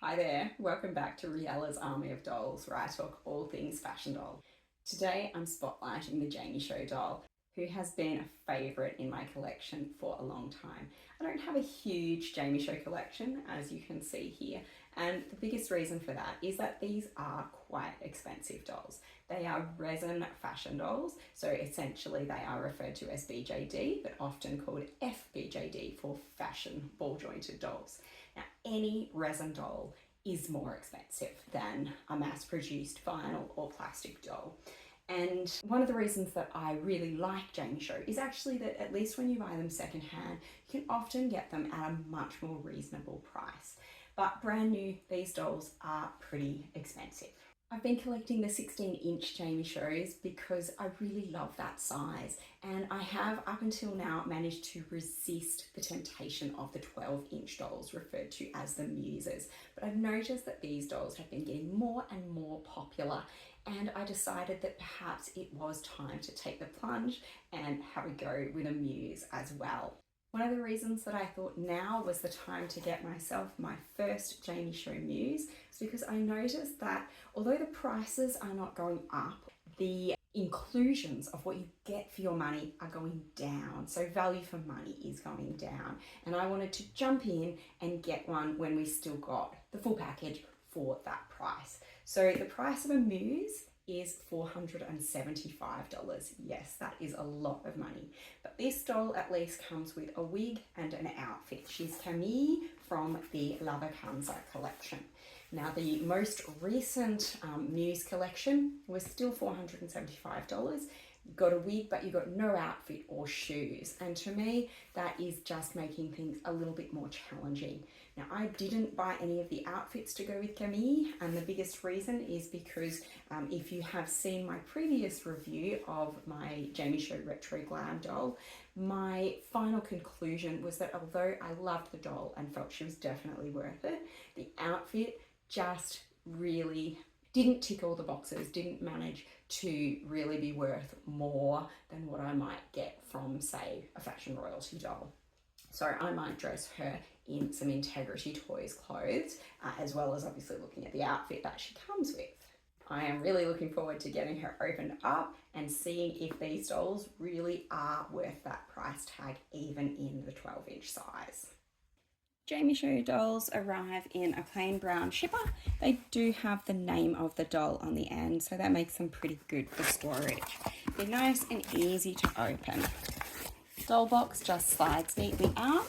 Hi there, welcome back to Riella's Army of Dolls, where I talk all things fashion doll. Today I'm spotlighting the Jamieshow doll, who has been a favourite in my collection for a long time. I don't have a huge Jamieshow collection, as you can see here, and the biggest reason for that is that these are quite expensive dolls. They are resin fashion dolls, so essentially they are referred to as BJD, but often called FBJD for fashion ball jointed dolls. Now, any resin doll is more expensive than a mass-produced vinyl or plastic doll. And one of the reasons that I really like Jamieshow is actually that at least when you buy them secondhand, you can often get them at a much more reasonable price. But brand new, these dolls are pretty expensive. I've been collecting the 16-inch Jamieshows because I really love that size, and I have up until now managed to resist the temptation of the 12-inch dolls referred to as the Muses. But I've noticed that these dolls have been getting more and more popular, and I decided that perhaps it was time to take the plunge and have a go with a Muse as well. One of the reasons that I thought now was the time to get myself my first Jamieshow Muse is because I noticed that although the prices are not going up, the inclusions of what you get for your money are going down. So value for money is going down. And I wanted to jump in and get one when we still got the full package for that price. So the price of a Muse is $475. Yes, that is a lot of money. But this doll at least comes with a wig and an outfit. She's Camille from the Vacanza collection. Now, the most recent Muse collection was still $475. You got a wig, but you got no outfit or shoes. And to me, that is just making things a little bit more challenging. Now, I didn't buy any of the outfits to go with Camille, and the biggest reason is because if you have seen my previous review of my Jamieshow Retro Glam doll, my final conclusion was that although I loved the doll and felt she was definitely worth it, the outfit just really didn't tick all the boxes, didn't manage to really be worth more than what I might get from, say, a fashion royalty doll. So I might dress her in some Integrity Toys clothes, as well as obviously looking at the outfit that she comes with. I am really looking forward to getting her opened up and seeing if these dolls really are worth that price tag, even in the 12-inch size. Jamieshow dolls arrive in a plain brown shipper. They do have the name of the doll on the end, so that makes them pretty good for storage. They're nice and easy to open. Doll box just slides neatly out.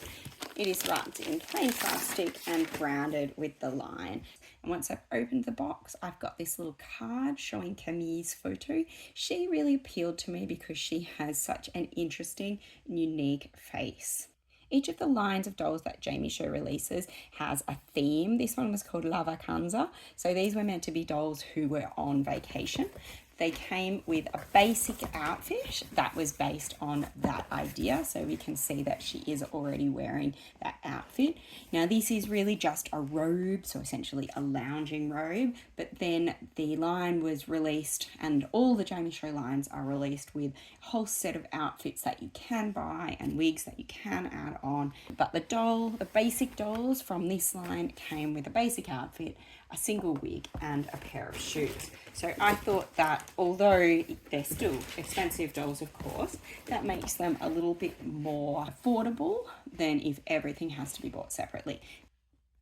It is wrapped in plain plastic and branded with the line. And once I've opened the box, I've got this little card showing Camille's photo. She really appealed to me because she has such an interesting and unique face. Each of the lines of dolls that Jamieshow releases has a theme. This one was called La Vacanza. So these were meant to be dolls who were on vacation. They came with a basic outfit that was based on that idea. So we can see that she is already wearing that outfit. Now this is really just a robe, so essentially a lounging robe, but then the line was released, and all the Jamieshow lines are released with a whole set of outfits that you can buy and wigs that you can add on. But the basic dolls from this line came with a basic outfit, a single wig and a pair of shoes. So I thought that although they're still expensive dolls, of course, that makes them a little bit more affordable than if everything has to be bought separately.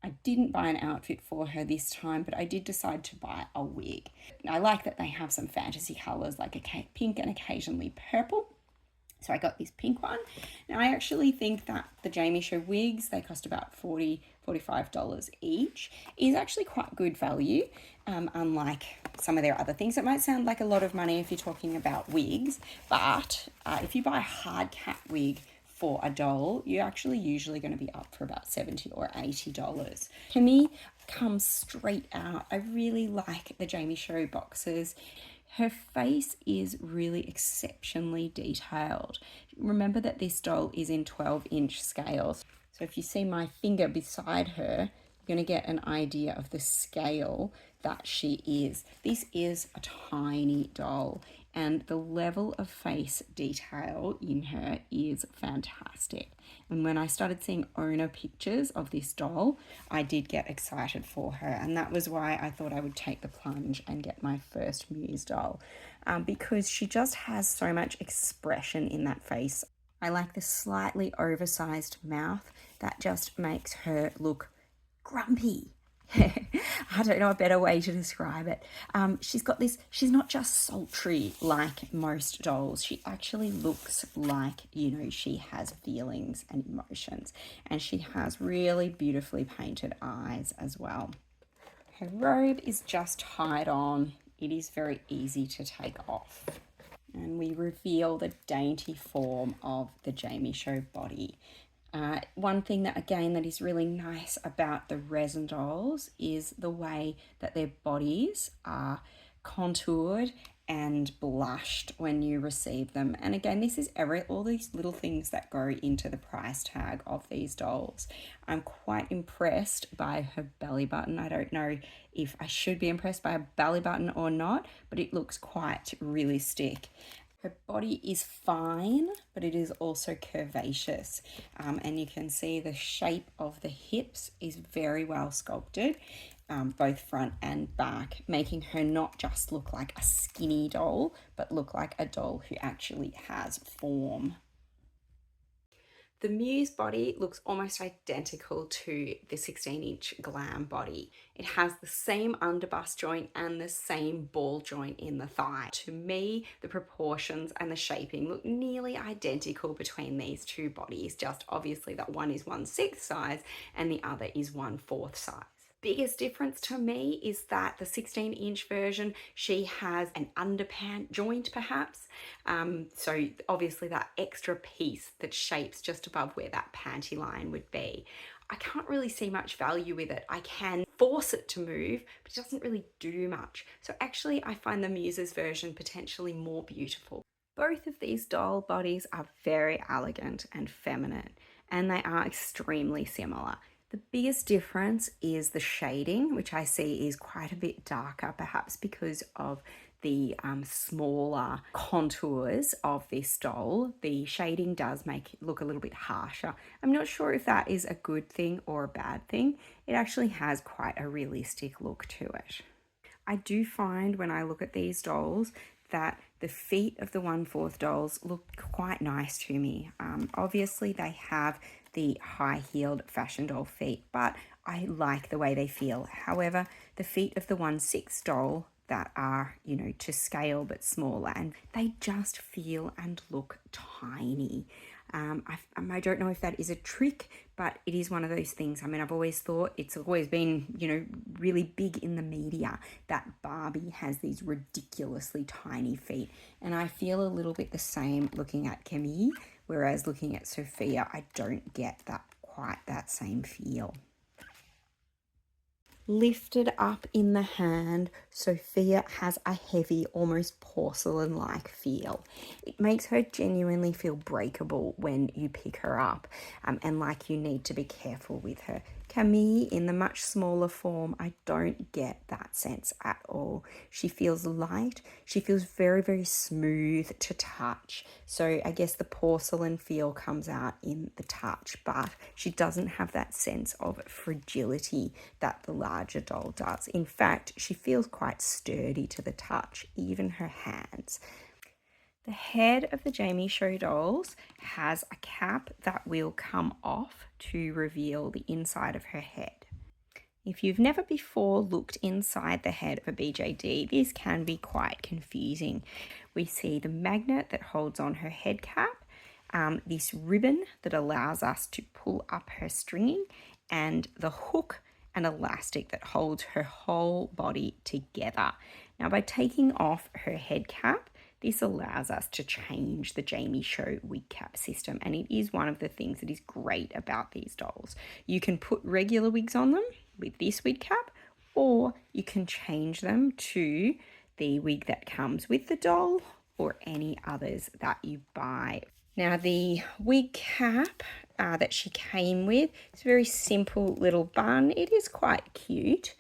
I didn't buy an outfit for her this time, but I did decide to buy a wig. I like that they have some fantasy colours like a pink and occasionally purple. So I got this pink one. Now I actually think that the Jamieshow wigs, they cost about $45 each, is actually quite good value, unlike some of their other things. It might sound like a lot of money if you're talking about wigs, but if you buy a hard cap wig for a doll, you're actually usually going to be up for about $70 or $80. Camille comes straight out. I really like the Jamieshow boxes. Her face is really exceptionally detailed. Remember that this doll is in 12-inch scales. So if you see my finger beside her, you're going to get an idea of the scale that she is. This is a tiny doll. and the level of face detail in her is fantastic. And when I started seeing owner pictures of this doll, I did get excited for her, and that was why I thought I would take the plunge and get my first Muse doll, because she just has so much expression in that face. I like the slightly oversized mouth that just makes her look grumpy. I don't know a better way to describe it. She's got this, she's not just sultry like most dolls. She actually looks like, she has feelings and emotions. And she has really beautifully painted eyes as well. Her robe is just tied on. It is very easy to take off. And we reveal the dainty form of the Jamieshow body. One thing that is really nice about the Resin dolls is the way that their bodies are contoured and blushed when you receive them. And again, this is all these little things that go into the price tag of these dolls. I'm quite impressed by her belly button. I don't know if I should be impressed by a belly button or not, but it looks quite realistic. Her body is fine, but it is also curvaceous. And you can see the shape of the hips is very well sculpted, both front and back, making her not just look like a skinny doll, but look like a doll who actually has form. The Muse body looks almost identical to the 16-inch Glam body. It has the same underbust joint and the same ball joint in the thigh. To me, the proportions and the shaping look nearly identical between these two bodies, just obviously that one is 1/6 size and the other is 1/4 size. Biggest difference to me is that the 16-inch version, she has an underpant joint perhaps. So obviously that extra piece that shapes just above where that panty line would be. I can't really see much value with it. I can force it to move, but it doesn't really do much. So actually I find the Muses version potentially more beautiful. Both of these doll bodies are very elegant and feminine, and they are extremely similar. The biggest difference is the shading, which I see is quite a bit darker, perhaps because of the smaller contours of this doll. The shading does make it look a little bit harsher. I'm not sure if that is a good thing or a bad thing. It actually has quite a realistic look to it. I do find when I look at these dolls that the feet of the 1/4 dolls look quite nice to me. Obviously they have the high-heeled fashion doll feet, but I like the way they feel. However, the feet of the 1/6 doll that are, to scale but smaller, and they just feel and look tiny. I don't know if that is a trick, but it is one of those things. I mean, I've always thought it's always been, really big in the media that Barbie has these ridiculously tiny feet. And I feel a little bit the same looking at Camille, whereas looking at Sophia, I don't get quite that same feel. Lifted up in the hand, Sophia has a heavy, almost porcelain-like feel. It makes her genuinely feel breakable when you pick her up, and like you need to be careful with her. Camille, in the much smaller form, I don't get that sense at all. She feels light. She feels very, very smooth to touch. So I guess the porcelain feel comes out in the touch, but she doesn't have that sense of fragility that the larger doll does. In fact, she feels quite sturdy to the touch, even her hands. The head of the Jamieshow dolls has a cap that will come off to reveal the inside of her head. If you've never before looked inside the head of a BJD, this can be quite confusing. We see the magnet that holds on her head cap, this ribbon that allows us to pull up her stringing, and the hook and elastic that holds her whole body together. Now, by taking off her head cap, this allows us to change the Jamieshow wig cap system, and it is one of the things that is great about these dolls. You can put regular wigs on them with this wig cap, or you can change them to the wig that comes with the doll or any others that you buy. Now, the wig cap that she came with, it's a very simple little bun. It is quite cute.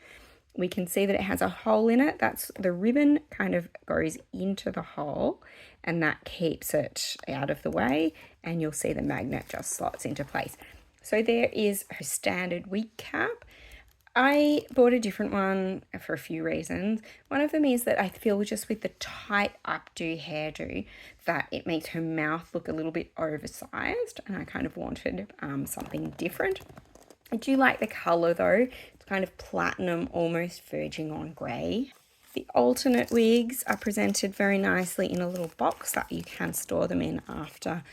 we can see that it has a hole in it. That's the ribbon kind of goes into the hole and that keeps it out of the way, and you'll see the magnet just slots into place. So there is her standard wig cap. I bought a different one for a few reasons. One of them is that I feel just with the tight updo hairdo that it makes her mouth look a little bit oversized, and I kind of wanted something different. I do like the colour though. It's kind of platinum, almost verging on grey. The alternate wigs are presented very nicely in a little box that you can store them in after.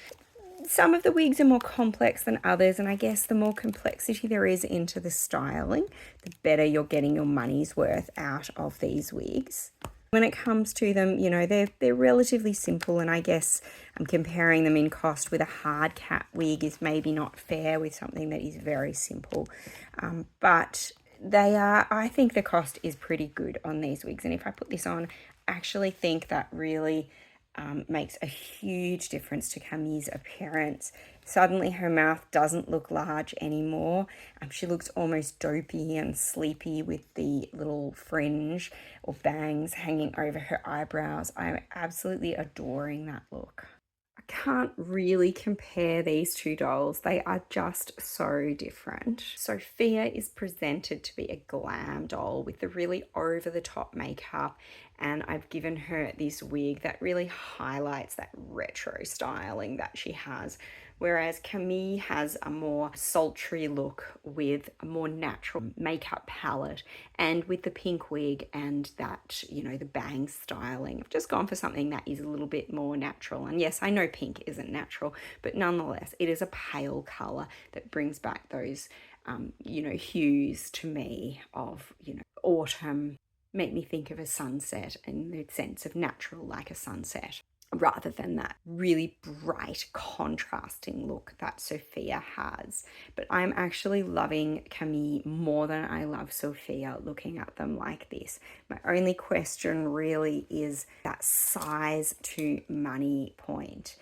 Some of the wigs are more complex than others, and I guess the more complexity there is into the styling, the better you're getting your money's worth out of these wigs. When it comes to them, you know, they're relatively simple, and I guess I'm comparing them in cost with a hard cap wig is maybe not fair with something that is very simple. But they are, I think the cost is pretty good on these wigs, and if I put this on, I actually think that really makes a huge difference to Camille's appearance. Suddenly her mouth doesn't look large anymore. She looks almost dopey and sleepy with the little fringe or bangs hanging over her eyebrows. I'm absolutely adoring that look. I can't really compare these two dolls. They are just so different. Sophia is presented to be a glam doll with the really over-the-top makeup, and I've given her this wig that really highlights that retro styling that she has, whereas Camille has a more sultry look with a more natural makeup palette, and with the pink wig and that, you know, the bang styling. I've just gone for something that is a little bit more natural. And yes, I know pink isn't natural, but nonetheless, it is a pale colour that brings back those, you know, hues to me of, you know, autumn. Make me think of a sunset in the sense of natural, like a sunset, rather than that really bright contrasting look that Sophia has. But I'm actually loving Camille more than I love Sophia looking at them like this. My only question really is that size to money point.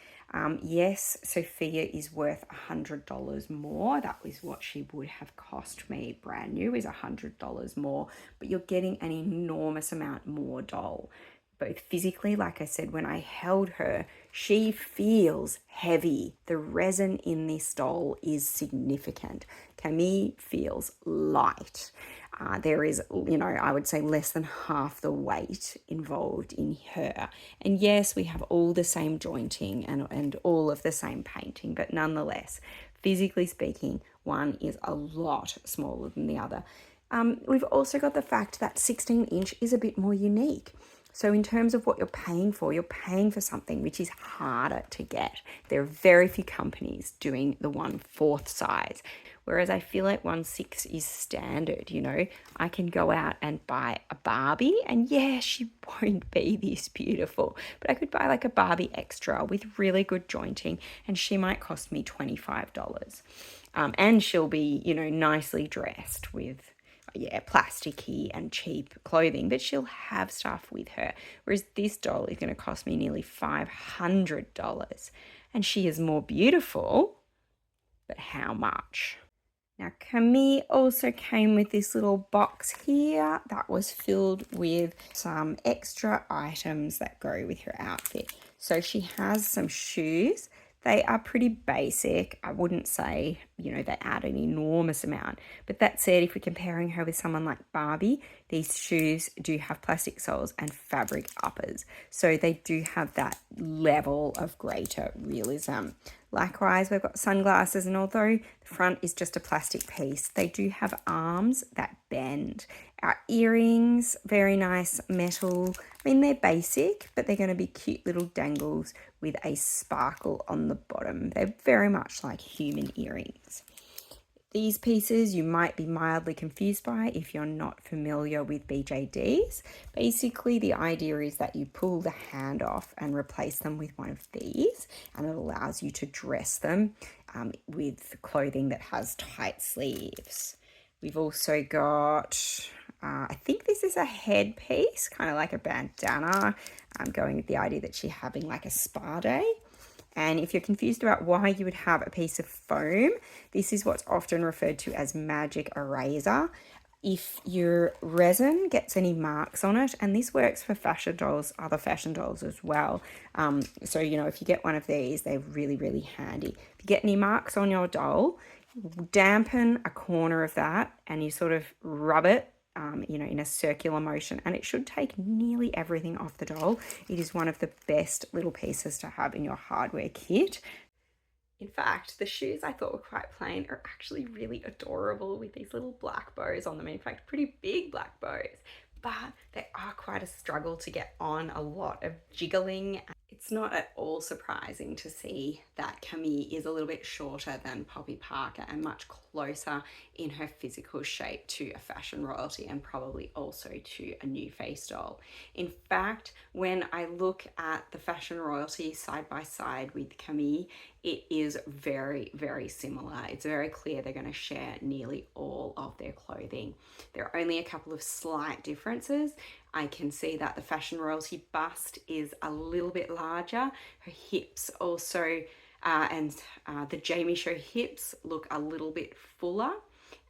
Yes, Sophia is worth $100 more. That was what she would have cost me brand new, is $100 more, but you're getting an enormous amount more doll. Both physically, like I said, when I held her, she feels heavy. The resin in this doll is significant. Camille feels light. There is, you know, I would say less than half the weight involved in her. And yes, we have all the same jointing and all of the same painting, but nonetheless, physically speaking, one is a lot smaller than the other. We've also got the fact that 16-inch is a bit more unique. So in terms of what you're paying for something which is harder to get. There are very few companies doing the 1/4 size, whereas I feel like 1/6 is standard, you know. I can go out and buy a Barbie, and yeah, she won't be this beautiful, but I could buy like a Barbie extra with really good jointing, and she might cost me $25. And she'll be, you know, nicely dressed with, yeah, plasticky and cheap clothing, but she'll have stuff with her. Whereas this doll is going to cost me nearly $500, and she is more beautiful, but how much? Now, Camille also came with this little box here that was filled with some extra items that go with her outfit. So she has some shoes. They are pretty basic. I wouldn't say, you know, they add an enormous amount. But that said, if we're comparing her with someone like Barbie, these shoes do have plastic soles and fabric uppers. So they do have that level of greater realism. Likewise, we've got sunglasses, and although the front is just a plastic piece, they do have arms that bend. Our earrings, very nice metal. I mean, they're basic, but they're going to be cute little dangles with a sparkle on the bottom. They're very much like human earrings. These pieces you might be mildly confused by if you're not familiar with BJDs. Basically, the idea is that you pull the hand off and replace them with one of these, and it allows you to dress them with clothing that has tight sleeves. We've also got, I think this is a headpiece, kind of like a bandana. I'm going with the idea that she's having like a spa day. And if you're confused about why you would have a piece of foam, this is what's often referred to as magic eraser. if your resin gets any marks on it, and this works for fashion dolls, other fashion dolls as well. So, you know, if you get one of these, they're really, really handy. If you get any marks on your doll, dampen a corner of that and you sort of rub it, you know, in a circular motion, and it should take nearly everything off the doll. It is one of the best little pieces to have in your hardware kit. In fact, the shoes I thought were quite plain are actually really adorable with these little black bows on them. In fact, pretty big black bows, but they are quite a struggle to get on, a lot of jiggling. It's not at all surprising to see that Camille is a little bit shorter than Poppy Parker and much closer in her physical shape to a fashion royalty, and probably also to a new face doll. In fact, when I look at the fashion royalty side by side with Camille, it is very, very similar. It's very clear they're going to share nearly all of their clothing. There are only a couple of slight differences. I can see that the fashion royalty bust is a little bit larger. Her hips also, the Jamieshow hips look a little bit fuller,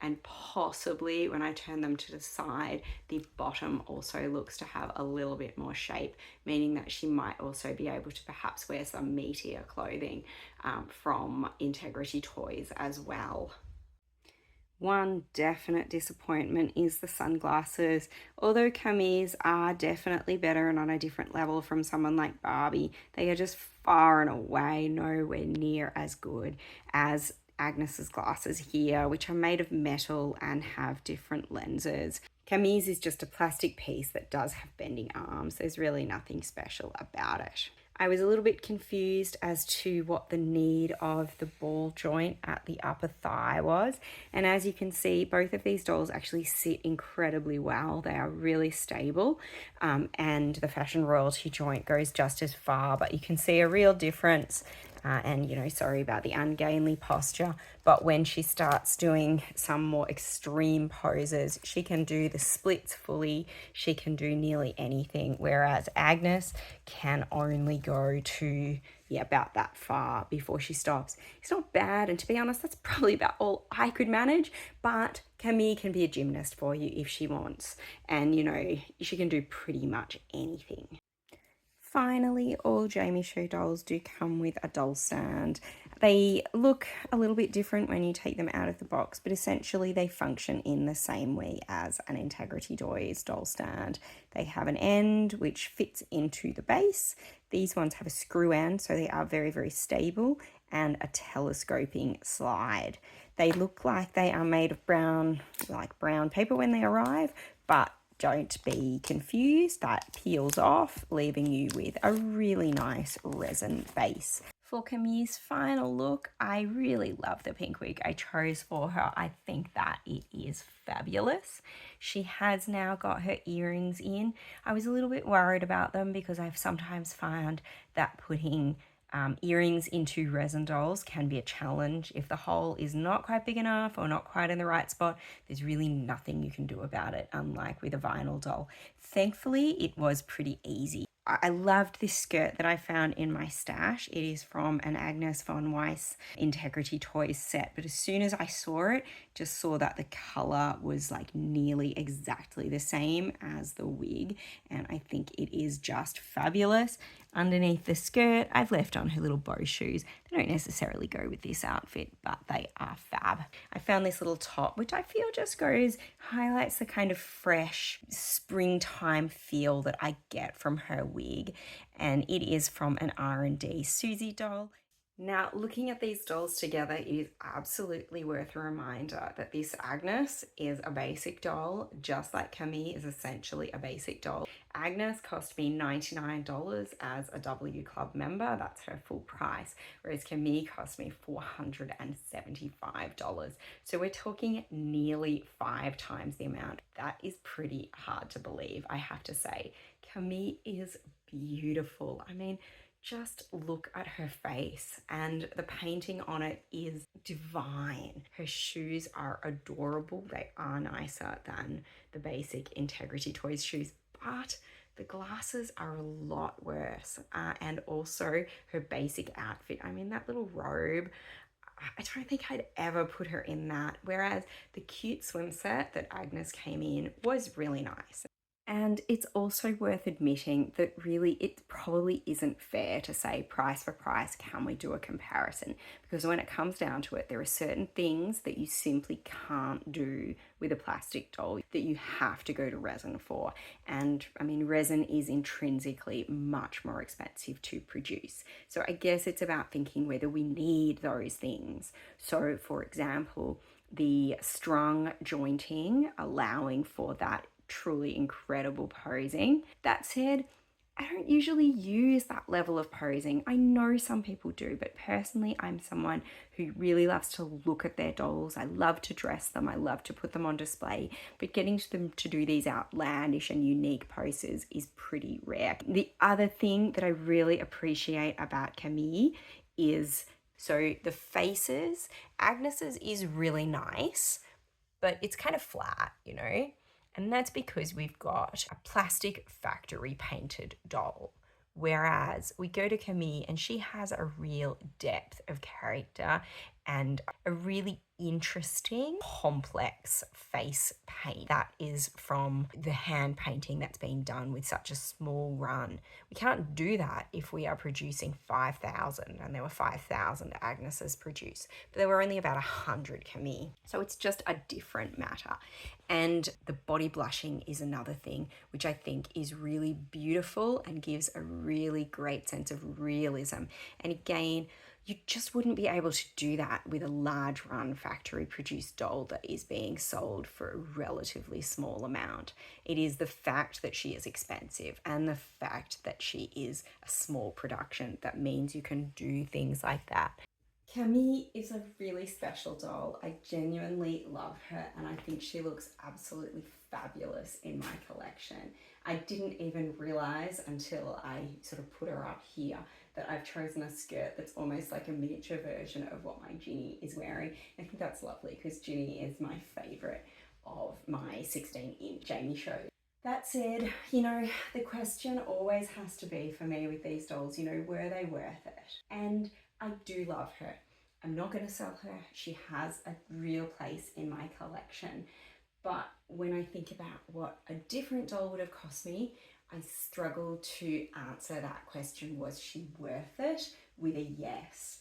and possibly when I turn them to the side, the bottom also looks to have a little bit more shape, meaning that she might also be able to perhaps wear some meatier clothing from Integrity Toys as well. One definite disappointment is the sunglasses. Although Camille's are definitely better and on a different level from someone like Barbie, they are just far and away nowhere near as good as Agnes's glasses here, which are made of metal and have different lenses. Camille's is just a plastic piece that does have bending arms. There's really nothing special about it. I was a little bit confused as to what the need of the ball joint at the upper thigh was. And as you can see, both of these dolls actually sit incredibly well. They are really stable. And the fashion royalty joint goes just as far, but you can see a real difference. And, you know, sorry about the ungainly posture, but when she starts doing some more extreme poses, she can do the splits fully. She can do nearly anything, whereas Agnes can only go to, about that far before she stops. It's not bad, and to be honest, that's probably about all I could manage, but Camille can be a gymnast for you if she wants, and, you know, she can do pretty much anything. Finally, all Jamieshow dolls do come with a doll stand. They look a little bit different when you take them out of the box, but essentially they function in the same way as an Integrity Toys doll stand. They have an end which fits into the base. These ones have a screw end, so they are very, very stable, and a telescoping slide. They look like they are made of brown paper when they arrive, but don't be confused, that peels off, leaving you with a really nice resin base. For Camille's final look, I really love the pink wig I chose for her. I think that it is fabulous. She has now got her earrings in. I was a little bit worried about them because I've sometimes found that putting earrings into resin dolls can be a challenge. If the hole is not quite big enough or not quite in the right spot, there's really nothing you can do about it, unlike with a vinyl doll. Thankfully, it was pretty easy. I loved this skirt that I found in my stash. It is from an Agnes von Weiss Integrity Toys set, but as soon as I saw it, just saw that the color was like nearly exactly the same as the wig, and I think it is just fabulous. Underneath the skirt, I've left on her little bow shoes. They don't necessarily go with this outfit, but they are fab. I found this little top, which I feel just highlights the kind of fresh springtime feel that I get from her wig, and it is from an R&D Susie doll. Now, looking at these dolls together, it is absolutely worth a reminder that this Agnes is a basic doll, just like Camille is essentially a basic doll. Agnes cost me $99 as a W Club member, that's her full price, whereas Camille cost me $475. So we're talking nearly 5 times the amount. That is pretty hard to believe, I have to say. Camille is beautiful. I mean, just look at her face, and the painting on it is divine. Her shoes are adorable. They are nicer than the basic Integrity Toys shoes, but the glasses are a lot worse. And also her basic outfit. I mean, that little robe, I don't think I'd ever put her in that. Whereas the cute swim set that Agnes came in was really nice. And it's also worth admitting that really it probably isn't fair to say price for price, can we do a comparison? Because when it comes down to it, there are certain things that you simply can't do with a plastic doll that you have to go to resin for. And I mean, resin is intrinsically much more expensive to produce. So I guess it's about thinking whether we need those things. So, for example, the strung jointing, allowing for that truly incredible posing. That said, I don't usually use that level of posing. I know some people do, but personally, I'm someone who really loves to look at their dolls. I love to dress them. I love to put them on display, but getting them to do these outlandish and unique poses is pretty rare. The other thing that I really appreciate about Camille is, so the faces, Agnes's is really nice, but it's kind of flat, you know? And that's because we've got a plastic factory painted doll. Whereas we go to Camille and she has a real depth of character and a really interesting, complex face paint that is from the hand painting that's been done with such a small run. We can't do that if we are producing 5,000, and there were 5,000 Agnes's produced, but there were only about 100 Camille. So it's just a different matter. And the body blushing is another thing, which I think is really beautiful and gives a really great sense of realism. And again, you just wouldn't be able to do that with a large run factory produced doll that is being sold for a relatively small amount. It is the fact that she is expensive and the fact that she is a small production that means you can do things like that. Camille is a really special doll. I genuinely love her and I think she looks absolutely fabulous in my collection. I didn't even realize until I sort of put her up here that I've chosen a skirt that's almost like a miniature version of what my Ginny is wearing. I think that's lovely because Ginny is my favourite of my 16-inch Jamieshow. That said, you know, the question always has to be for me with these dolls, you know, were they worth it? And I do love her. I'm not going to sell her. She has a real place in my collection. But when I think about what a different doll would have cost me, I struggle to answer that question, was she worth it, with a yes.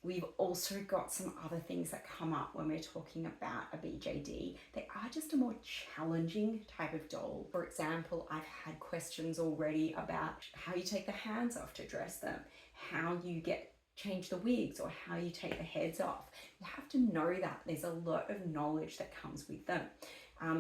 We've also got some other things that come up when we're talking about a BJD. They are just a more challenging type of doll. For example, I've had questions already about how you take the hands off to dress them, how you change the wigs, or how you take the heads off. You have to know that. There's a lot of knowledge that comes with them.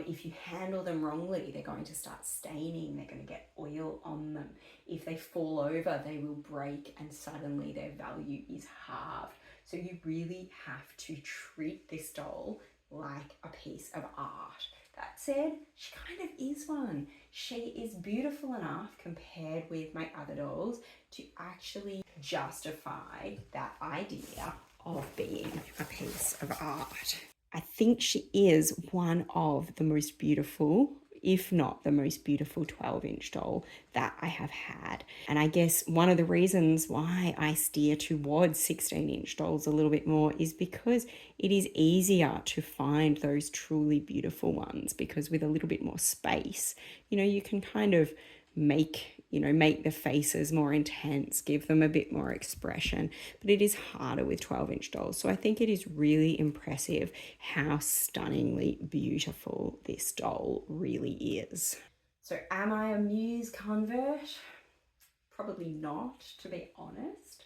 If you handle them wrongly, they're going to start staining, they're going to get oil on them. If they fall over, they will break and suddenly their value is halved. So you really have to treat this doll like a piece of art. That said, she kind of is one. She is beautiful enough compared with my other dolls to actually justify that idea of being a piece of art. I think she is one of the most beautiful, if not the most beautiful 12-inch doll that I have had. And I guess one of the reasons why I steer towards 16-inch dolls a little bit more is because it is easier to find those truly beautiful ones, because with a little bit more space, you know, you can kind of make the faces more intense, give them a bit more expression, but it is harder with 12-inch dolls. So I think it is really impressive how stunningly beautiful this doll really is. So am I a Muse convert? Probably not, to be honest.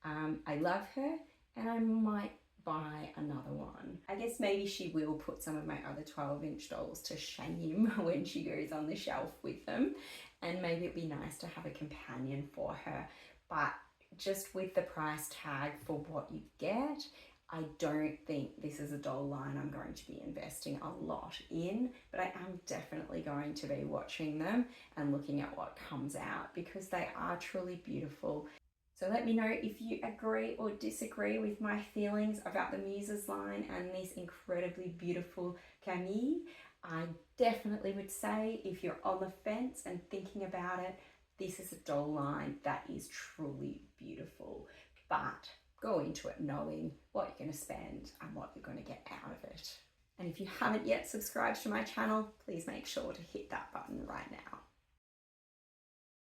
I love her and I might buy another one. I guess maybe she will put some of my other 12-inch dolls to shame when she goes on the shelf with them, and maybe it'd be nice to have a companion for her. But just with the price tag for what you get, I don't think this is a doll line I'm going to be investing a lot in, but I am definitely going to be watching them and looking at what comes out because they are truly beautiful. So let me know if you agree or disagree with my feelings about the Muses line and this incredibly beautiful Camille. I definitely would say if you're on the fence and thinking about it, this is a doll line that is truly beautiful. But go into it knowing what you're going to spend and what you're going to get out of it. And if you haven't yet subscribed to my channel, please make sure to hit that button right now.